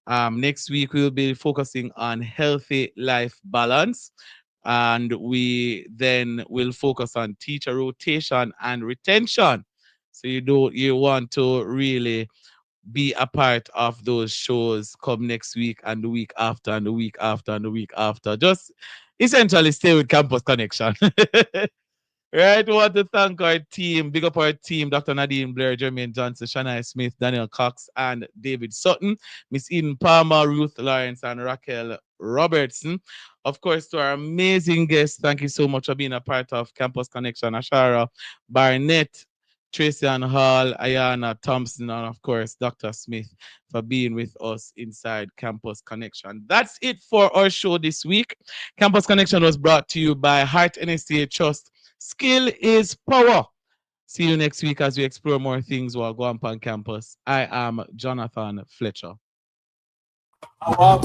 Next week, we'll be focusing on healthy life balance. And we then will focus on teacher rotation and retention. So you want to really be a part of those shows come next week and the week after and the week after and the week after. Just essentially stay with Campus Connection. Right, we want to thank our team, big up our team, Dr. Nadine Blair, Jermaine Johnson, Shania Smith, Daniel Cox, and David Sutton, Miss Eden Palmer, Ruth Lawrence, and Raquel Robertson. Of course, to our amazing guests, thank you so much for being a part of Campus Connection, Ashara Barnett, Tracy Ann Hall, Ayana Thompson, and of course, Dr. Smith for being with us inside Campus Connection. That's it for our show this week. Campus Connection was brought to you by Heart NSTA Trust. Skill is power. See you next week as we explore more things while going on campus. I am Jonathan Fletcher. On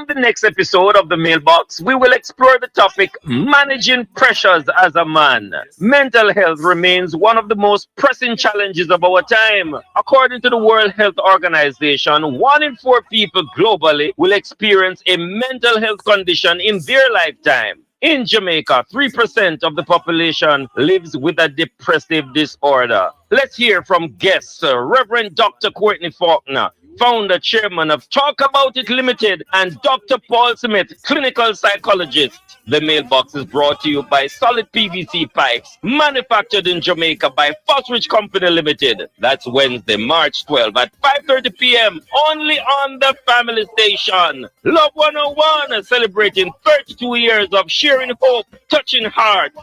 the next episode of The Mailbox, we will explore the topic managing pressures as a man. Mental health remains one of the most pressing challenges of our time. According to the World Health Organization, 1 in 4 people globally will experience a mental health condition in their lifetime. In Jamaica, 3% of the population lives with a depressive disorder. Let's hear from guests, Reverend Dr. Courtney Faulkner, founder chairman of Talk About It Limited, and Dr. Paul Smith, clinical psychologist. The Mailbox is brought to you by Solid PVC Pipes, manufactured in Jamaica by Fosrich Company Limited. That's Wednesday, March 12 at 5:30 p.m. only on the Family Station. Love 101, celebrating 32 years of sharing hope, touching hearts.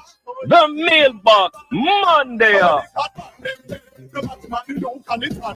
The Mailbox, Monday.